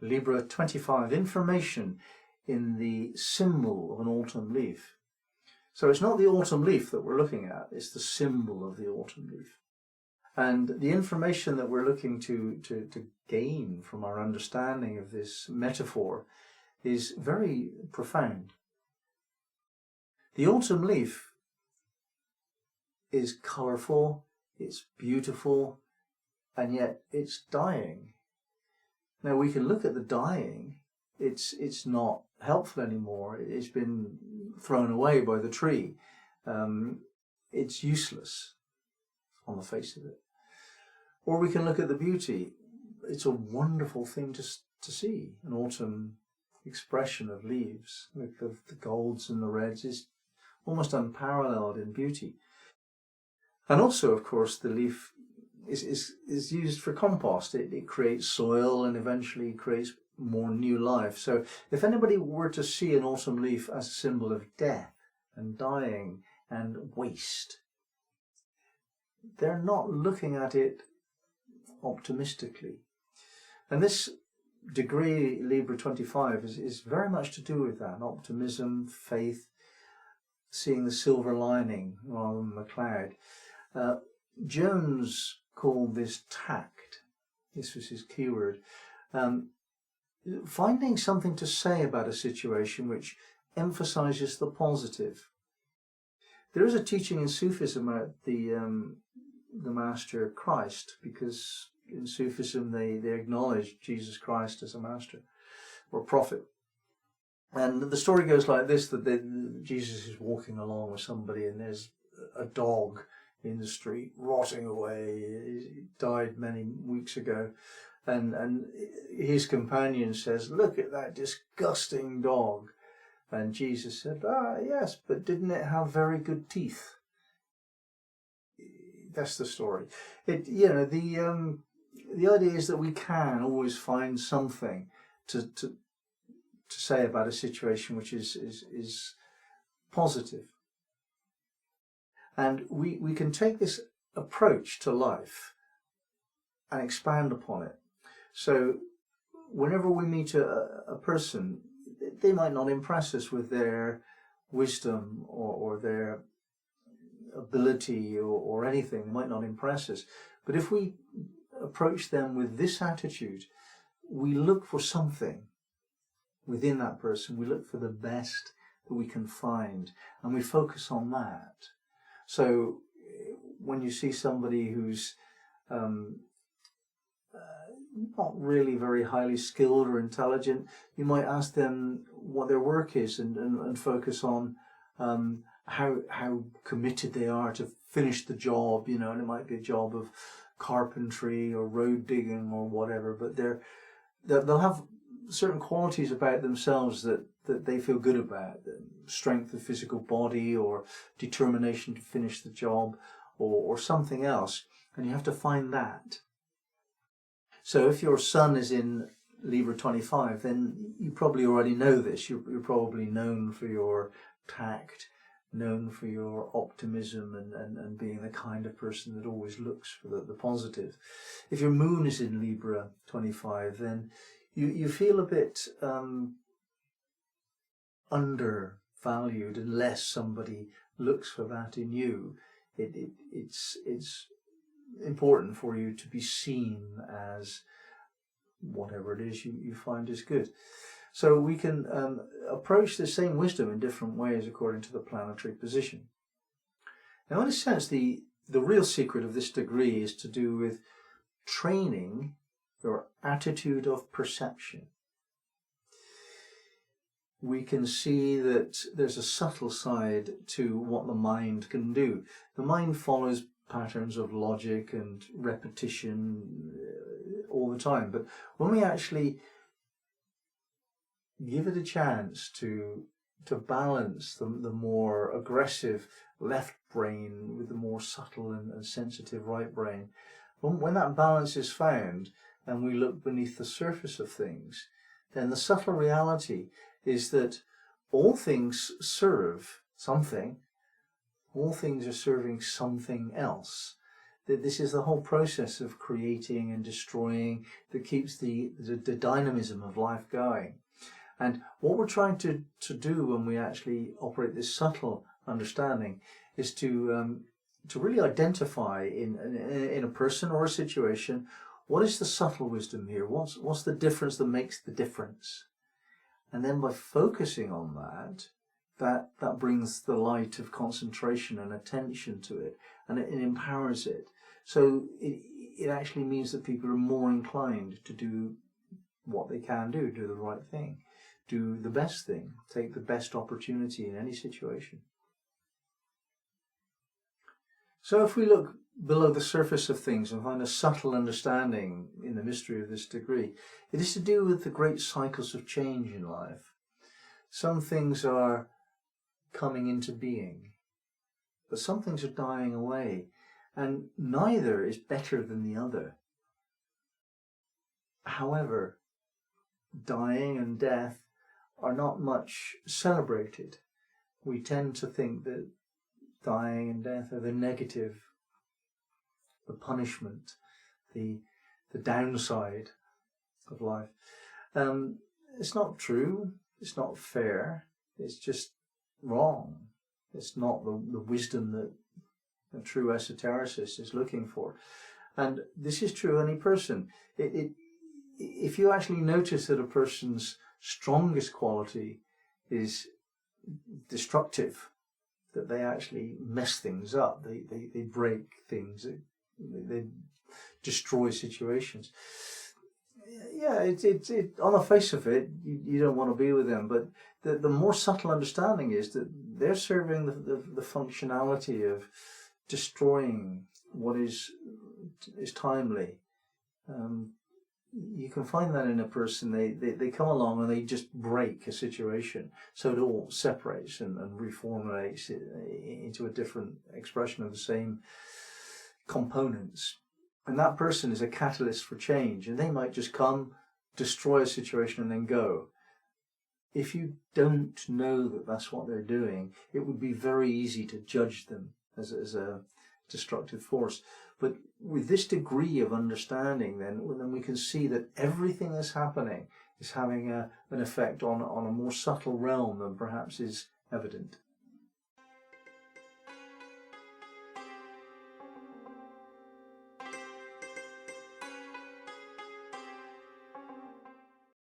Libra 25, information in the symbol of an autumn leaf. So it's not the autumn leaf that we're looking at, it's the symbol of the autumn leaf. And the information that we're looking to gain from our understanding of this metaphor is very profound. The autumn leaf is colourful, it's beautiful, and yet it's dying. Now we can look at the dying, it's not helpful anymore, it's been thrown away by the tree. It's useless on the face of it. Or we can look at the beauty. It's a wonderful thing to see, an autumn expression of leaves. Look, the golds and the reds is almost unparalleled in beauty. And also, of course, the leaf is used for compost. It creates soil and eventually creates more new life. So if anybody were to see an autumn leaf as a symbol of death and dying and waste, they're not looking at it optimistically. And this degree, Libra 25, is very much to do with that. Optimism, faith, seeing the silver lining rather than the cloud. Jones called this tact. This was his keyword. Finding something to say about a situation which emphasizes the positive. There is a teaching in Sufism about the master Christ, because in Sufism they acknowledge Jesus Christ as a master or prophet. And the story goes like this, that Jesus is walking along with somebody and there's a dog in the street rotting away. He died many weeks ago. And his companion says, "Look at that disgusting dog." And Jesus said, "Yes, but didn't it have very good teeth?" That's the story. The idea is that we can always find something to say about a situation which is positive. And we can take this approach to life and expand upon it. So whenever we meet a person, they might not impress us with their wisdom or their ability or anything. They might not impress us. But if we approach them with this attitude, we look for something within that person. We look for the best that we can find, and we focus on that. So when you see somebody who's not really very highly skilled or intelligent, you might ask them what their work is and focus on how committed they are to finish the job, and it might be a job of carpentry or road digging or whatever, but they'll have certain qualities about themselves that they feel good about, strength of physical body or determination to finish the job or something else, and you have to find that. So if your sun is in Libra 25, then you probably already know this. You're probably known for your tact, known for your optimism and being the kind of person that always looks for the positive. If your moon is in Libra 25, then you feel a bit undervalued unless somebody looks for that in you. It's important for you to be seen as whatever it is you find is good. So we can approach the same wisdom in different ways according to the planetary position. Now, in a sense, the real secret of this degree is to do with training your attitude of perception. We can see that there's a subtle side to what the mind can do. The mind follows patterns of logic and repetition all the time, but when we actually give it a chance to balance the more aggressive left brain with the more subtle and sensitive right brain, when that balance is found and we look beneath the surface of things, then the subtle reality is that all things serve something. All things are serving something else. This is the whole process of creating and destroying that keeps the dynamism of life going. And what we're trying to do when we actually operate this subtle understanding is to really identify in a person or a situation, what is the subtle wisdom here? What's the difference that makes the difference? And then by focusing on that brings the light of concentration and attention to it, and it empowers it. So it actually means that people are more inclined to do what they can do the right thing, do the best thing, take the best opportunity in any situation. So if we look below the surface of things and find a subtle understanding in the mystery of this degree, it is to do with the great cycles of change in life. Some things are coming into being, but some things are dying away, and neither is better than the other. However, dying and death are not much celebrated. We tend to think that dying and death are the negative, the punishment, the downside of life. It's not true, it's not fair, it's just wrong. It's not the wisdom that a true esotericist is looking for. And this is true of any person. If you actually notice that a person's strongest quality is destructive, that they actually mess things up, they break things, they destroy situations. Yeah, it on the face of it, you don't want to be with them, but the more subtle understanding is that they're serving the functionality of destroying what is timely. You can find that in a person. They come along and they just break a situation, so it all separates and reformulates into a different expression of the same components. And that person is a catalyst for change, and they might just come, destroy a situation and then go. If you don't know that that's what they're doing, it would be very easy to judge them as a destructive force. But with this degree of understanding, then we can see that everything that's happening is having an effect on a more subtle realm than perhaps is evident.